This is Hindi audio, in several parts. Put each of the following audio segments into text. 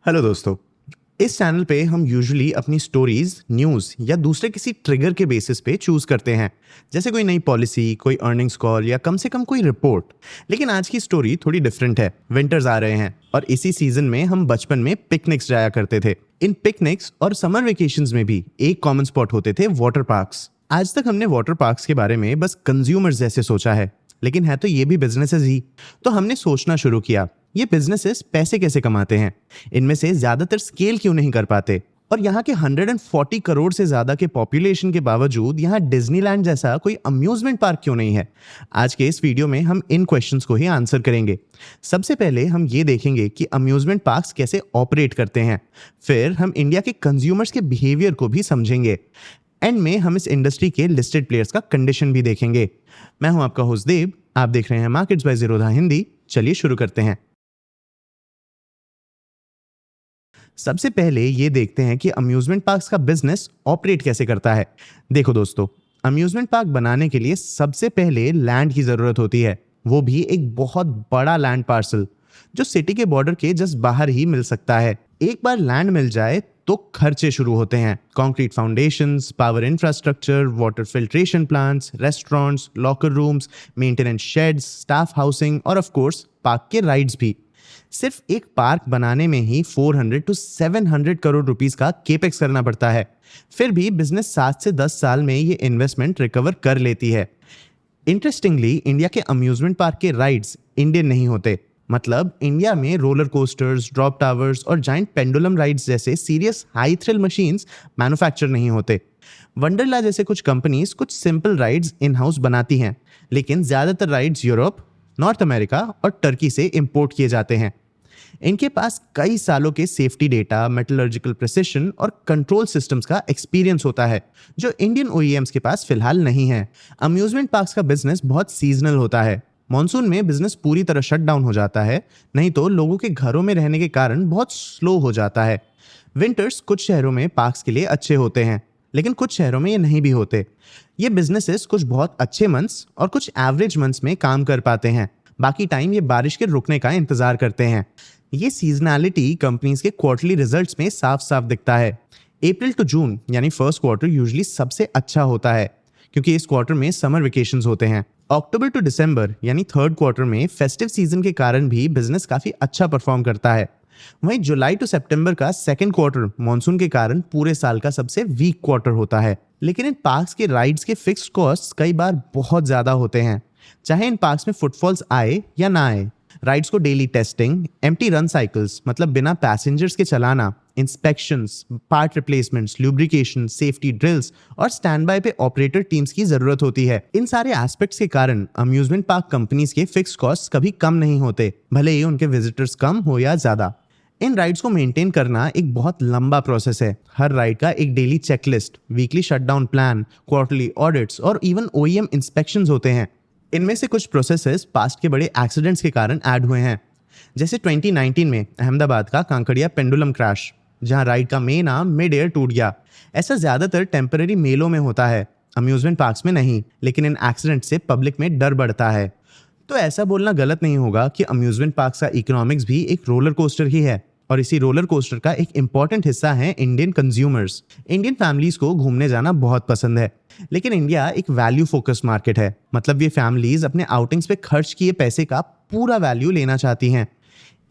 हेलो दोस्तों। इस चैनल पे हम यूजुअली अपनी स्टोरीज, न्यूज़ या दूसरे किसी ट्रिगर के बेसिस पे चूज करते हैं, जैसे कोई नई पॉलिसी, कोई अर्निंग्स कॉल या कम से कम कोई रिपोर्ट। लेकिन आज की स्टोरी थोड़ी डिफरेंट है। विंटर्स आ रहे हैं और इसी सीजन में हम बचपन में पिकनिक्स जाया करते थे। इन पिकनिक्स और समर वेकेशंस में भी एक कॉमन स्पॉट होते थे, वाटर पार्क्स। आज तक हमने वाटर पार्क्स के बारे में बस कंज्यूमर्स जैसे सोचा है, लेकिन है तो ये भी बिजनेसेस ही। तो हमने सोचना शुरू किया, ये बिजनेसेस पैसे कैसे कमाते हैं, इनमें से ज्यादातर स्केल क्यों नहीं कर पाते, और यहाँ के 140 करोड़ से ज्यादा के पॉपुलेशन के बावजूद यहाँ डिज्नीलैंड जैसा कोई अम्यूजमेंट पार्क क्यों नहीं है। आज के इस वीडियो में हम इन क्वेश्चंस को ही आंसर करेंगे। सबसे पहले हम ये देखेंगे कि अम्यूजमेंट पार्क्स कैसे ऑपरेट करते हैं। फिर हम इंडिया के कंज्यूमर्स के बिहेवियर को भी समझेंगे। एंड में हम इस इंडस्ट्री के लिस्टेड प्लेयर्स का कंडीशन भी देखेंगे। मैं हूं आपका होस्ट देव, आप देख रहे हैं मार्केट्स बाय ज़ीरोधा हिंदी। चलिए शुरू करते हैं। सबसे पहले ये देखते हैं कि अम्यूजमेंट पार्क्स का बिजनेस ऑपरेट कैसे करता है। देखो दोस्तों, अम्यूजमेंट पार्क बनाने के लिए सबसे पहले लैंड की जरूरत होती है, वो भी एक बहुत बड़ा लैंड पार्सल जो सिटी के बॉर्डर के जस्ट बाहर ही मिल सकता है। एक बार लैंड मिल जाए तो खर्चे शुरू होते हैं। Concrete foundations, power infrastructure, water filtration plants, restaurants, locker rooms, maintenance shades, staff housing और ऑफ कोर्स पार्क के राइड्स भी। सिर्फ एक पार्क बनाने में ही 400 to 700 करोड़ रुपीस का केपेक्स करना पड़ता है। फिर भी बिजनेस 7 से 10 साल में ये इन्वेस्टमेंट रिकवर कर लेती है। इंटरेस्टिंगली, इंडिया के अम्यूजमेंट पार्क के राइड्स इंडियन नहीं होते। मतलब इंडिया में रोलर कोस्टर्स, ड्रॉप टावर्स और जाइंट पेंडुलम राइड्स जैसे serious high thrill machines manufacture नहीं होते। वंडरला जैसे कुछ कंपनीज कुछ सिंपल राइड्स इन हाउस बनाती हैं, लेकिन ज्यादातर राइड्स यूरोप, नॉर्थ अमेरिका और टर्की से इंपोर्ट किए जाते हैं। इनके पास कई सालों के सेफ्टी डेटा, मेटलर्जिकल प्रिसिशन और कंट्रोल सिस्टम्स का एक्सपीरियंस होता है, जो इंडियन ओईएम्स के पास फिलहाल नहीं है। अम्यूजमेंट पार्क्स का बिजनेस बहुत सीजनल होता है। मॉनसून में बिजनेस पूरी तरह शट डाउन हो जाता है, नहीं तो लोगों के घरों में रहने के कारण बहुत स्लो हो जाता है। विंटर्स कुछ शहरों में पार्क्स के लिए अच्छे होते हैं, लेकिन कुछ शहरों में ये नहीं भी होते। ये बिजनेसेस कुछ बहुत अच्छे मंथ्स और कुछ एवरेज मंथ्स में काम कर पाते हैं। बाकी टाइम ये बारिश के रुकने का इंतजार करते हैं। ये सीजनैलिटी कंपनीज के क्वार्टरली रिजल्ट्स में साफ साफ दिखता है। अप्रैल टू जून यानी फर्स्ट क्वार्टर यूजुअली सबसे अच्छा होता है, क्योंकि इस क्वार्टर में समर वेकेशंस होते हैं। अक्टूबर टू दिसंबर यानी थर्ड क्वार्टर में फेस्टिव सीजन के कारण भी बिजनेस काफी अच्छा परफॉर्म करता है। वहीं जुलाई टू सितंबर का सेकंड क्वार्टर मॉनसून के कारण पूरे साल का सबसे वीक क्वार्टर होता है। लेकिन इन पार्क्स के राइड्स के फिक्स्ड कॉस्ट कई बार बहुत ज्यादा होते हैं, चाहे इन पार्क्स में फुटफॉल्स आए या ना आए। राइड्स को daily testing, empty run cycles मतलब बिना पैसेंजर्स के चलाना, inspections, part replacements, lubrication, safety drills और स्टैंड बाय पे ऑपरेटर टीम्स की जरूरत होती है। इन सारे एस्पेक्ट्स के कारण अम्यूजमेंट पार्क कंपनीज के फिक्स कॉस्ट कभी कम नहीं होते, भले ही उनके विजिटर्स कम हो या ज्यादा। इन राइड्स को मेंटेन करना एक बहुत लंबा प्रोसेस है। हर राइड का एक daily checklist, weekly shutdown plan, quarterly audits और इवन ओईएम इंस्पेक्शंस होते हैं। इनमें से कुछ प्रोसेसेस पास्ट के बड़े एक्सीडेंट्स के कारण ऐड हुए हैं, जैसे 2019 में अहमदाबाद का कांकड़िया पेंडुलम क्रैश, जहां राइड का मेन आर्म मिड एयर टूट गया। ऐसा ज्यादातर टेम्पररी मेलों में होता है, अम्यूजमेंट पार्क्स में नहीं। लेकिन इन एक्सीडेंट से पब्लिक में डर बढ़ता है। तो ऐसा बोलना गलत नहीं होगा कि अम्यूजमेंट पार्क्स का इकोनॉमिक्स भी एक रोलर कोस्टर ही है, और इसी रोलर कोस्टर का एक इंपॉर्टेंट हिस्सा है इंडियन कंज्यूमर्स। इंडियन फैमिलीज को घूमने जाना बहुत पसंद है, लेकिन इंडिया एक वैल्यू फोकस्ड मार्केट है। मतलब ये फैमिलीज अपने आउटिंग्स पे खर्च किए पैसे का पूरा वैल्यू लेना चाहती हैं।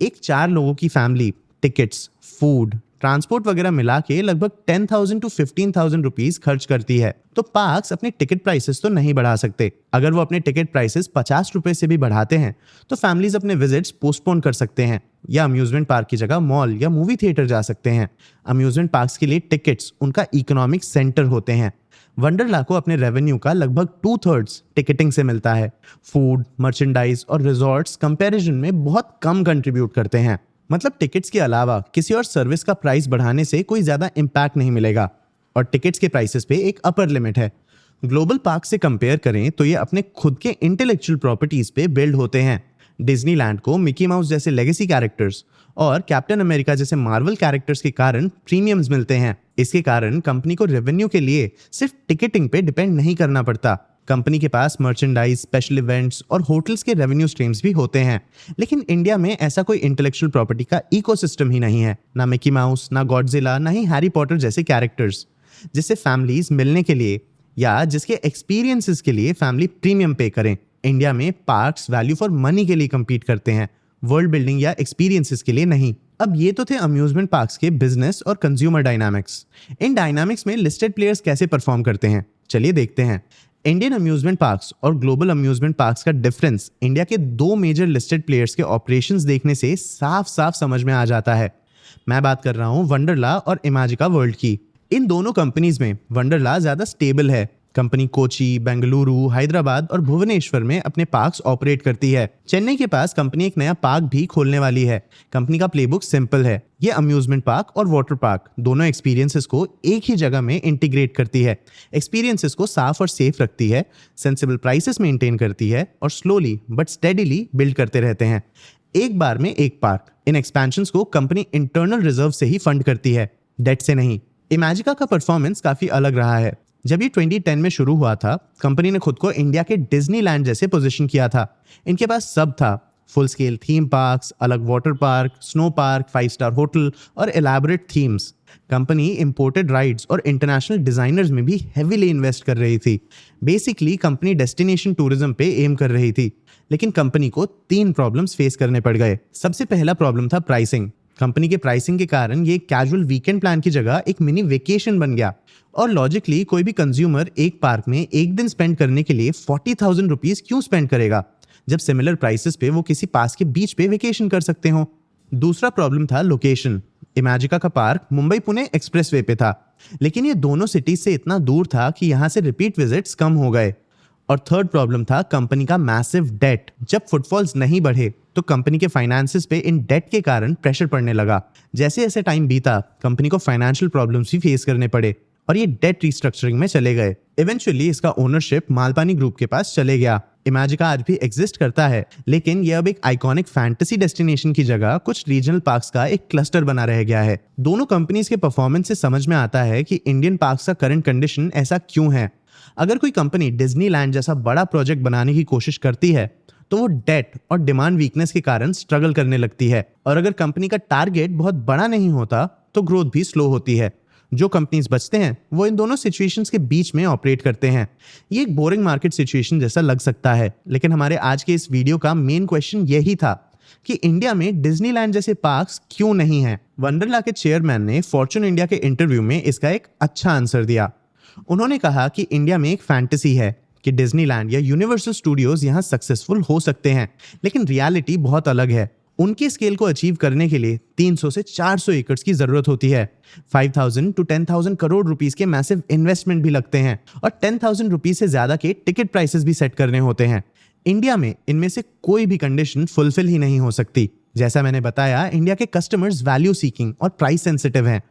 एक 4 लोगों की फैमिली टिकट्स, फूड, ट्रांसपोर्ट वगैरह मिला के लगभग 10,000 to 15,000 रुपीज खर्च करती है। तो पार्क्स अपने टिकट प्राइसेस तो नहीं बढ़ा सकते। अगर वो अपने टिकट प्राइसेस 50 रुपए से भी बढ़ाते हैं तो फैमिलीज अपने विजिट्स पोस्टपोन कर सकते हैं, या अम्यूजमेंट पार्क की जगह मॉल या मूवी थिएटर जा सकते हैं। अम्यूजमेंट पार्क्स के लिए टिकट्स उनका इकोनॉमिक सेंटर होते हैं। वंडरला को अपने रेवेन्यू का लगभग 2/3 टिकटिंग से मिलता है। फूड, मर्चेंडाइज और रिजॉर्ट्स कंपैरिजन में बहुत कम कंट्रीब्यूट करते हैं। मतलब टिकट्स के अलावा किसी और सर्विस का प्राइस बढ़ाने से कोई ज्यादा इम्पैक्ट नहीं मिलेगा, और टिकट्स के प्राइसेस पे एक अपर लिमिट है। ग्लोबल पार्क से कंपेयर करें तो ये अपने खुद के इंटेलेक्चुअल प्रॉपर्टीज पे बिल्ड होते हैं। डिज्नीलैंड को मिकी माउस जैसे लेगेसी कैरेक्टर्स और कैप्टन अमेरिका जैसे मार्वल कैरेक्टर्स के कारण प्रीमियम्स मिलते हैं। इसके कारण कंपनी को रेवेन्यू के लिए सिर्फ टिकटिंग पे डिपेंड नहीं करना पड़ता। कंपनी के पास मर्चेंडाइज, स्पेशल इवेंट्स और होटल्स के रेवेन्यू स्ट्रीम्स भी होते हैं। लेकिन इंडिया में ऐसा कोई इंटेलेक्चुअल प्रॉपर्टी का इकोसिस्टम ही नहीं है। ना मिकी माउस, ना गॉडजिला, ना ही हैरी पॉटर जैसे कैरेक्टर्स जिससे फैमिलीज मिलने के लिए या जिसके एक्सपीरियंसेस के लिए फैमिली प्रीमियम पे करें। इंडिया में पार्क्स वैल्यू फॉर मनी के लिए compete करते हैं, वर्ल्ड बिल्डिंग या एक्सपीरियंसेस के लिए नहीं। अब ये तो थे अम्यूजमेंट पार्क्स के बिजनेस और कंज्यूमर डायनामिक्स। इन डायनामिक्स में लिस्टेड प्लेयर्स कैसे परफॉर्म करते हैं, चलिए देखते हैं। इंडियन अम्यूजमेंट पार्क्स और ग्लोबल अम्यूजमेंट पार्क्स का डिफरेंस इंडिया के दो मेजर लिस्टेड प्लेयर्स के ऑपरेशंस देखने से साफ साफ समझ में आ जाता है। मैं बात कर रहा हूँ वंडरला और इमेजिका वर्ल्ड की। इन दोनों कंपनीज में वंडरला ज्यादा स्टेबल है। कंपनी कोची, बेंगलुरु, हैदराबाद और भुवनेश्वर में अपने पार्क्स ऑपरेट करती है। चेन्नई के पास कंपनी एक नया पार्क भी खोलने वाली है। कंपनी का प्लेबुक सिंपल है। ये अम्यूजमेंट पार्क और वाटर पार्क दोनों एक्सपीरियंसेस को एक ही जगह में इंटीग्रेट करती है। एक्सपीरियंसेस को साफ और सेफ रखती है, सेंसिबल प्राइसेस मेंटेन करती है और स्लोली बट स्टेडीली बिल्ड करते रहते हैं। एक बार में एक पार्क। इन एक्सपेंशंस को कंपनी इंटरनल रिजर्व से ही फंड करती है, डेट से नहीं। इमेजिका का परफॉर्मेंस काफी अलग रहा है। जब ये 2010 में शुरू हुआ था, कंपनी ने खुद को इंडिया के डिज्नीलैंड जैसे पोजीशन किया था। इनके पास सब था, फुल स्केल थीम पार्क्स, अलग water park, snow park, 5 star hotel और elaborate themes. Company imported rides और इंटरनेशनल डिजाइनर्स में भी हेवीली इन्वेस्ट कर रही थी। बेसिकली कंपनी डेस्टिनेशन टूरिज्म पे एम कर रही थी। लेकिन कंपनी को 3 प्रॉब्लम्स फेस करने पड़ गए। सबसे पहला प्रॉब्लम था प्राइसिंग। कंपनी के प्राइसिंग के कारण ये कैजुअल वीकेंड प्लान की जगह एक मिनी वेकेशन बन गया। और लॉजिकली कोई भी कंज्यूमर एक पार्क में एक दिन स्पेंड करने के लिए 40,000 रुपीज क्यों स्पेंड करेगा, जब सिमिलर प्राइसेस पे वो किसी पास के बीच पे वेकेशन कर सकते हो। दूसरा प्रॉब्लम था लोकेशन। इमेजिका का पार्क मुंबई पुणे एक्सप्रेसवे पे था, लेकिन ये दोनों सिटीज से इतना दूर था कि यहाँ से रिपीट विजिट्स कम हो गए। और थर्ड प्रॉब्लम था कंपनी का मैसिव डेट। जब फुटफॉल्स नहीं बढ़े तो कंपनी के फाइनेंसेस पे इन डेट के कारण प्रेशर पड़ने लगा। जैसे जैसे टाइम बीता, कंपनी को फाइनेंशियल प्रॉब्लम्स भी फेस करने पड़े और ये डेट रिस्ट्रक्चरिंग में चले गए। इवेंचुअली इसका ओनरशिप मालपानी ग्रुप के पास चले गया। इमेजिका आज भी एग्जिस्ट करता है, लेकिन यह अब एक आइकॉनिक फैंटेसी डेस्टिनेशन की जगह कुछ रीजनल पार्क्स का एक क्लस्टर बना रह गया है। दोनों कंपनीज के परफॉर्मेंस से समझ में आता है कि इंडियन पार्क्स का करंट कंडीशन ऐसा क्यों है। अगर कोई कंपनी डिज्नीलैंड जैसा बड़ा प्रोजेक्ट बनाने की कोशिश करती है तो वो डेट और डिमांड वीकनेस के कारण स्ट्रगल करने लगती है। और अगर कंपनी का टारगेट बहुत बड़ा नहीं होता तो ग्रोथ भी स्लो होती है। जो कंपनीज बचते हैं वो इन दोनों सिचुएशंस के बीच में ऑपरेट करते हैं। ये एक बोरिंग मार्केट सिचुएशन जैसा लग सकता है, लेकिन हमारे आज के इस वीडियो का मेन क्वेश्चन यही था कि इंडिया में डिज्नीलैंड जैसे पार्क्स क्यों नहीं हैं। वंडरला के चेयरमैन ने फॉर्च्यून इंडिया के इंटरव्यू में इसका एक अच्छा आंसर दिया। उन्होंने कहा कि इंडिया में एक फैंटेसी है कि डिज्नीलैंड या यूनिवर्सल स्टूडियोज यहाँ सक्सेसफुल हो सकते हैं, लेकिन रियलिटी बहुत अलग है। उनके स्केल को अचीव करने के लिए 300 से 400 एकड़ की जरूरत होती है। 5,000 to 10,000 करोड़ रुपीस के मैसिव इन्वेस्टमेंट भी लगते हैं और 10,000 रुपीस से ज्यादा के टिकट प्राइसेस भी सेट करने होते हैं। इंडिया में इनमें से कोई भी कंडीशन फुलफिल ही नहीं हो सकती। जैसा मैंने बताया, इंडिया के कस्टमर्स वैल्यू सीकिंग और प्राइस सेंसिटिव हैं।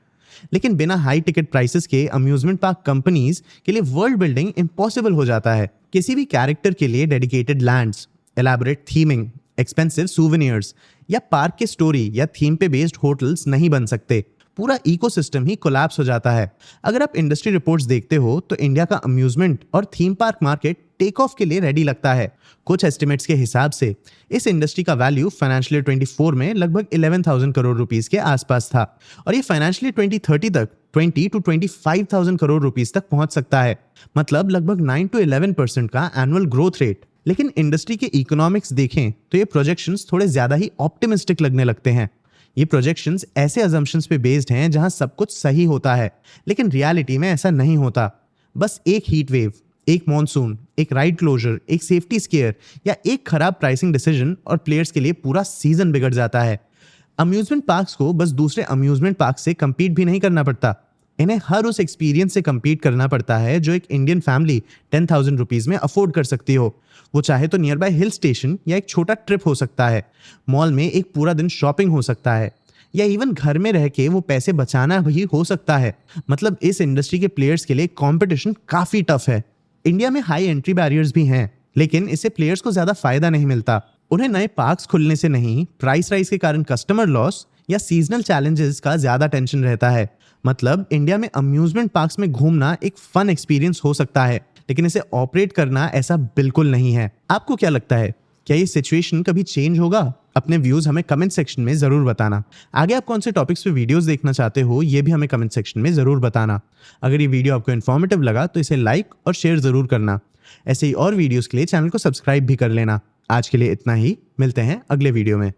लेकिन बिना हाई टिकट प्राइसेस के अम्यूजमेंट पार्क कंपनीज के लिए वर्ल्ड बिल्डिंग इम्पॉसिबल हो जाता है। किसी भी कैरेक्टर के लिए dedicated lands, elaborate theming, expensive souvenirs या पार्क के स्टोरी या थीम पे बेस्ड होटल्स नहीं बन सकते। पूरा इकोसिस्टम ही कोलैप्स हो जाता है। अगर आप इंडस्ट्री रिपोर्ट्स देखते हो तो इंडिया का अम्यूजमेंट और theme park market take off के लिए रेडी लगता है। कुछ एस्टिमेट्स के हिसाब से इस इंडस्ट्री का वैल्यू फाइनेंशियल ईयर 24 में लगभग 11,000 करोड़ रुपीस के आसपास था और ये फाइनेंशियल ईयर 2030 तक 20 to 25,000 करोड़ रुपीस तक पहुंच सकता है। मतलब लगभग 9 to 11% का एनुअल ग्रोथ रेट। लेकिन इंडस्ट्री के इकोनॉमिक्स देखें तो ये प्रोजेक्शंस थोड़े ज्यादा ही ऑप्टिमिस्टिक लगने लगते हैं। ये प्रोजेक्शंस ऐसे अजम्पशंस पे बेस्ड हैं जहां सब कुछ सही होता है, लेकिन रियलिटी में ऐसा नहीं होता। बस एक हीट वेव, एक मॉनसून, एक राइड क्लोजर, एक सेफ्टी स्केयर या एक खराब प्राइसिंग डिसीजन और प्लेयर्स के लिए पूरा सीजन बिगड़ जाता है। अम्यूजमेंट पार्क्स को बस दूसरे अम्यूजमेंट पार्क से compete भी नहीं करना पड़ता, इन्हें हर उस एक्सपीरियंस से compete करना पड़ता है जो एक इंडियन फैमिली 10,000 रुपीज में अफोर्ड कर सकती हो। वो चाहे तो नियर बाय हिल स्टेशन या एक छोटा ट्रिप हो सकता है, मॉल में एक पूरा दिन शॉपिंग हो सकता है, या इवन घर में रह के वो पैसे बचाना भी हो सकता है। मतलब इस इंडस्ट्री के प्लेयर्स के लिए कंपटीशन काफी टफ है। इंडिया में हाई एंट्री बैरियर्स भी हैं, लेकिन इससे प्लेयर्स को ज्यादा फायदा नहीं मिलता। उन्हें नए पार्क्स खुलने से नहीं, प्राइस राइज के कारण कस्टमर लॉस या सीजनल चैलेंजेस का ज्यादा टेंशन रहता है। मतलब इंडिया में अम्यूजमेंट पार्क्स में घूमना एक फन एक्सपीरियंस हो सकता है, लेकिन इसे ऑपरेट करना ऐसा बिल्कुल नहीं है। आपको क्या लगता है, क्या ये सिचुएशन कभी चेंज होगा? अपने व्यूज हमें कमेंट सेक्शन में जरूर बताना। आगे आप कौन से टॉपिक्स पे वीडियोस देखना चाहते हो ये भी हमें कमेंट सेक्शन में जरूर बताना। अगर ये वीडियो आपको इन्फॉर्मेटिव लगा तो इसे लाइक और शेयर जरूर करना। ऐसे ही और वीडियोस के लिए चैनल को सब्सक्राइब भी कर लेना। आज के लिए इतना ही, मिलते हैं अगले वीडियो में।